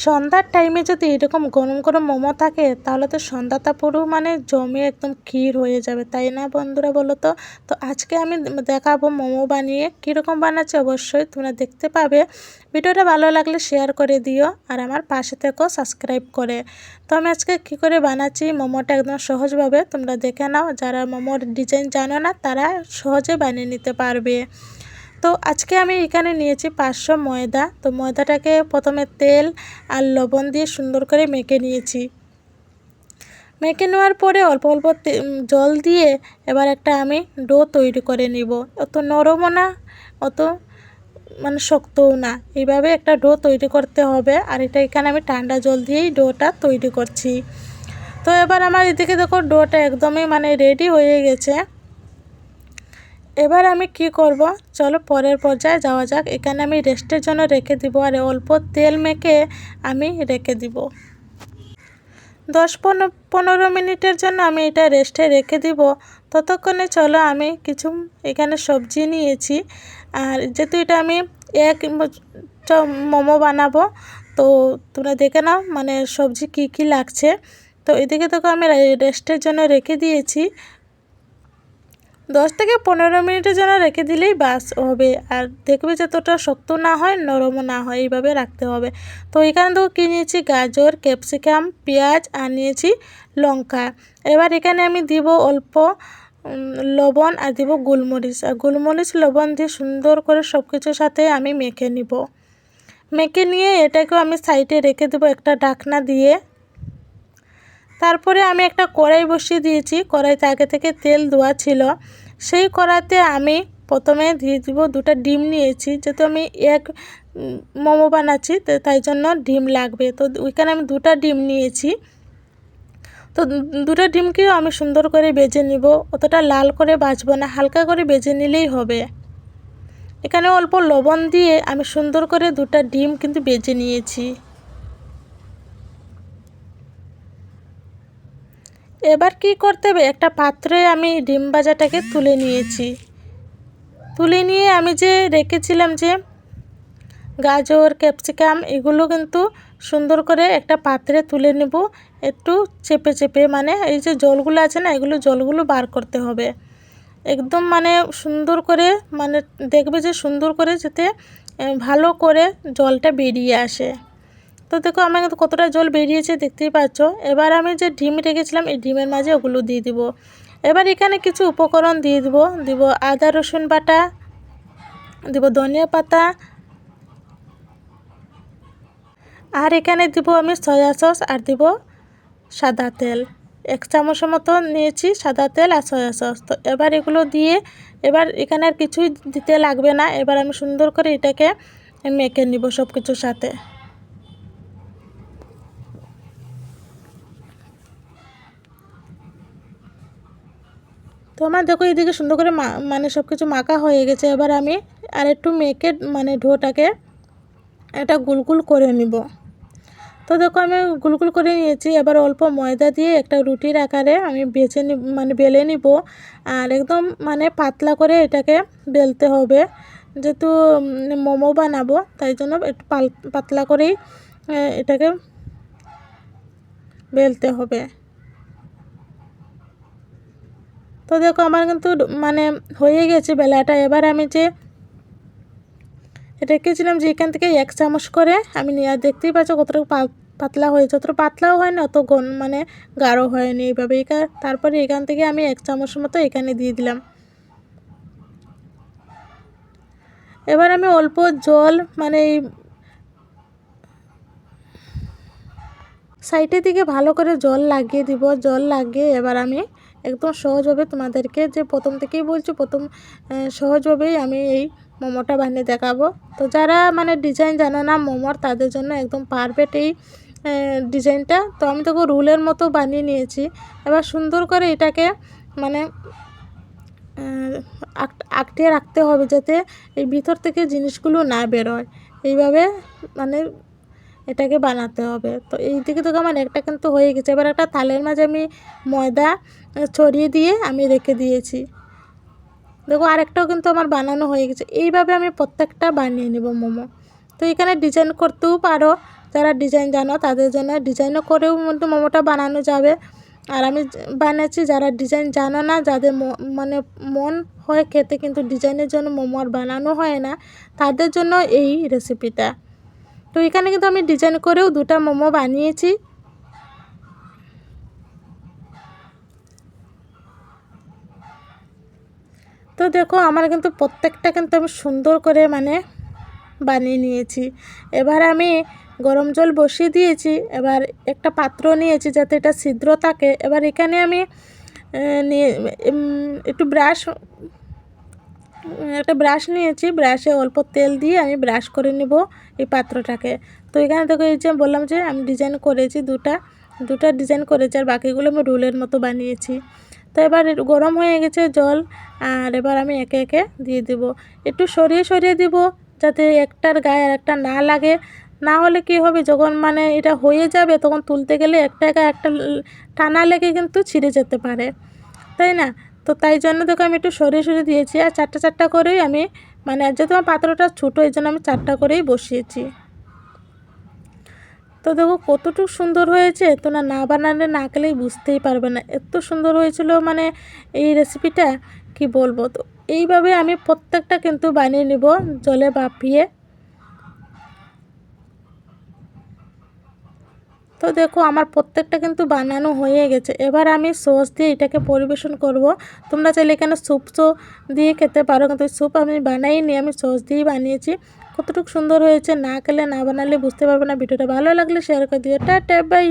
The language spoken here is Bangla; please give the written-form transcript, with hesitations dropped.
সন্ধ্যার টাইমে যদি এরকম গরম গরম মোমো থাকে তাহলে তো সন্ধ্যাটা পুরো মানে জমে একদম ক্ষীর হয়ে যাবে, তাই না বন্ধুরা বলো তো? তো আজকে আমি দেখাবো মোমো বানিয়ে, কীরকম বানাচ্ছি অবশ্যই তোমরা দেখতে পাবে। ভিডিওটা ভালো লাগলে শেয়ার করে দিও আর আমার পাশে থেকেও সাবস্ক্রাইব করে। তো আমি আজকে কী করে বানাচ্ছি মোমোটা একদম সহজভাবে তোমরা দেখে নাও। যারা মোমোর ডিজাইন জানো না তারা সহজে বানিয়ে নিতে পারবে। তো আজকে আমি এখানে নিয়েছি 500 ময়দা। তো ময়দাটাকে প্রথমে তেল আর লবণ দিয়ে সুন্দর করে মেখে নিয়েছি। মেখে নেওয়ার পরে অল্প অল্প জল দিয়ে এবার একটা আমি ডো তৈরি করে নিব। অত নরমও না অত মানে শক্তও না, এইভাবে একটা ডো তৈরি করতে হবে। আর এটা এখানে আমি ঠান্ডা জল দিয়েই ডোটা তৈরি করছি। তো এবার আমার এদিকে দেখো ডোটা একদমই মানে রেডি হয়ে গেছে। এবার আমি কি করব, চলো পরের পর্যায়ে যাওয়া যাক। এখানে আমি রেস্টের জন্য রেখে দিব আর অল্প তেল মেখে আমি রেখে দিব 10-15 মিনিটের জন্য আমি এটা রেস্টে রেখে দিব। ততক্ষণে চলো আমি কিছু এখানে সবজি নিয়েছি। আর যেহেতু এটা আমি এক মোমো বানাবো, তো তোমরা দেখে নাও মানে সবজি কি কি লাগছে। তো এদিকে তো আমি রেস্টের জন্য রেখে দিয়েছি। 10-15 মিনিটের জন্য রেখে দিলেই বাস হবে। আর দেখবে যতটা শক্ত না হয় নরমও না হয়, এইভাবে রাখতে হবে। তো এখানে তো কি নিয়েছি, গাজর, ক্যাপসিকাম, পেঁয়াজ আর নিয়েছি লঙ্কা। এবার এখানে আমি দিব অল্প লবণ আর দিব গোলমরিচ। আর গোলমরিচ লবণ দিয়ে সুন্দর করে সব কিছুর সাথে আমি মেখে নিব। মেখে নিয়ে এটাকেও আমি সাইডে রেখে দেবো একটা ঢাকনা দিয়ে। তারপরে আমি একটা কড়াই বসিয়ে দিয়েছি। কড়াইতে আগে থেকে তেল দেওয়া ছিল। সেই কড়াইতে আমি প্রথমে দিয়ে দিব 2টা ডিম নিয়েছি। যেহেতু আমি এক মোমো বানাচ্ছি তাই জন্য ডিম লাগবে। তো ওইখানে আমি 2টা ডিম নিয়েছি। তো 2টা ডিমকেও আমি সুন্দর করে ভেজে নিব। অতটা লাল করে ভাজবো না, হালকা করে ভেজে নিলেই হবে। এখানে অল্প লবণ দিয়ে আমি সুন্দর করে 2টা ডিম কিন্তু ভেজে নিয়েছি। এবার কি করতে হবে, একটা পাত্রে আমি ডিম ভাজাটাকে তুলে নিয়েছি। তুলে নিয়ে আমি যে রেখেছিলাম যে গাজর, ক্যাপসিকাম, এগুলো কিন্তু সুন্দর করে একটা পাত্রে তুলে নেব। একটু চেপে চেপে, মানে এই যে জলগুলো আছে না, এগুলো জলগুলো বার করতে হবে একদম মানে সুন্দর করে, মানে দেখবে যে সুন্দর করে যাতে ভালো করে জলটা বেরিয়ে আসে। তো দেখো আমার কিন্তু কতটা জল বেরিয়েছে দেখতেই পাচ্ছ। এবার আমি যে ডিম রেখেছিলাম এই ডিমের মাঝে ওগুলো দিয়ে দিব। এবার এখানে কিছু উপকরণ দিয়ে দিব আদা রসুন বাটা, দিব ধনিয়া পাতা, আর এখানে দিব আমি সয়া সস আর দিব সাদা তেল। 1 চামচের মতো নিয়েছি সাদা তেল আর সয়া সস। তো এবার এগুলো দিয়ে এবার এখানে আর কিছুই দিতে লাগবে না। এবার আমি সুন্দর করে এটাকে মেখে নিব সব কিছুর সাথে। তো আমার দেখো এদিকে সুন্দর করে মানে সব কিছু মাখা হয়ে গেছে। এবার আমি আর একটু মেখে মানে ডোটাকে এটা গুলগুল করে নিব। তো দেখো আমি গুলগুল করে নিয়েছি। এবার অল্প ময়দা দিয়ে একটা রুটির আকারে আমি মানে বেলে নিব। আর একদম মানে পাতলা করে এটাকে বেলতে হবে, যেহেতু মোমো বানাবো তাই জন্য একটু পাতলা করেই এটাকে বেলতে হবে। তো দেখো আমার কিন্তু মানে হয়ে গেছে বেলাটা। এবার আমি যে রেখেছিলাম যে এখান থেকে 1 চামচ করে আমি নিয়ে, আর দেখতেই পাচ্ছ কতটুকু পাতলা হয়েছে। অত পাতলাও হয় না অত মানে গাঢ় হয়নি এইভাবে। তারপরে এখান থেকে আমি 1 চামচ মতো এখানে দিয়ে দিলাম। এবার আমি অল্প জল মানে এই সাইডের দিকে ভালো করে জল লাগিয়ে দিব। জল লাগিয়ে এবার আমি একদম সহজভাবে তোমাদেরকে যে প্রথম থেকেই বলছি, সহজভাবেই আমি এই মোমোটা বানিয়ে দেখাবো। তো যারা মানে ডিজাইন জানো না মোমোর, তাদের জন্য একদম পারফেক্ট এই ডিজাইনটা। তো আমি তোকে রুলের মতো বানিয়ে নিয়েছি। এবার সুন্দর করে এটাকে মানে আটকে রাখতে হবে যাতে এই ভিতর থেকে জিনিসগুলো না বেরোয়। এইভাবে মানে এটাকে বানাতে হবে। তো এই দিকে তো আমার একটা কিন্তু হয়ে গেছে। এবার একটা থালের মাঝে আমি ময়দা ছড়িয়ে দিয়ে আমি রেখে দিয়েছি। দেখো আরেকটাও কিন্তু আমার বানানো হয়ে গেছে। এইভাবে আমি প্রত্যেকটা বানিয়ে নেব মোমো। তো এখানে ডিজাইন করতেও পারো, যারা ডিজাইন জানো তাদের জন্য ডিজাইনও করেও কিন্তু মোমোটা বানানো যাবে। আর আমি বানাচ্ছি যারা ডিজাইন জানো না, যাদের মানে মন হয় খেতে কিন্তু ডিজাইনের জন্য মোমো আর বানানো হয় না, তাদের জন্য এই রেসিপিটা। তো এখানে কিন্তু আমি ডিজাইন করেও 2টা মোমো বানিয়েছি। তো দেখো আমার কিন্তু প্রত্যেকটা কিন্তু আমি সুন্দর করে মানে বানিয়ে নিয়েছি। এবার আমি গরম জল বসিয়ে দিয়েছি। এবার একটা পাত্র নিয়েছি যাতে এটা ছিদ্র থাকে। এবার এখানে আমি নিয়ে একটু একটা ব্রাশ নিয়েছি, ব্রাশে অল্প তেল দিয়ে আমি ব্রাশ করে নেব এই পাত্রটাকে। তো এখানে দেখো এই যে বললাম যে আমি ডিজাইন করেছি দুটা ডিজাইন করেছি, আর বাকিগুলো আমি রুলের মতো বানিয়েছি। তো এবার গরম হয়ে গেছে জল, আর এবার আমি একে একে দিয়ে দেব। একটু সরিয়ে সরিয়ে দিব যাতে একটার গায়ে আর একটা না লাগে, না হলে কি হবে যখন মানে এটা হয়ে যাবে তখন তুলতে গেলে একটা টানা লেগে কিন্তু ছিঁড়ে যেতে পারে, তাই না? তো তাই জন্য দেখো আমি একটু সরিয়ে সরিয়ে দিয়েছি। আর চারটা করেই আমি মানে যেহেতু আমার পাত্রটা ছোটো এই জন্য আমি 4টা করেই বসিয়েছি। তো দেখো কতটুকু সুন্দর হয়েছে, তোমরা না বানালে না খেলেই বুঝতেই পারবে না, এত সুন্দর হয়েছিল মানে এই রেসিপিটা কি বলবো। তো এইভাবে আমি প্রত্যেকটা কিন্তু বানিয়ে নিব জলে ভাপিয়ে। তো দেখো আমার প্রত্যেকটা কিন্তু বানানো হয়ে গেছে। এবার আমি সস দিয়ে এটাকে পরিবেশন করব। তোমরা চাইলে এখানে স্যুপও দিয়ে খেতে পারো, কিন্তু স্যুপ আমি বানাইনি, আমি সস দিয়েই বানিয়েছি। কতটুকু সুন্দর হয়েছে, না খেলে না বানালে বুঝতে পারবে না। ভিডিওটা ভালো লাগলে শেয়ার করে দিও। Tata bye.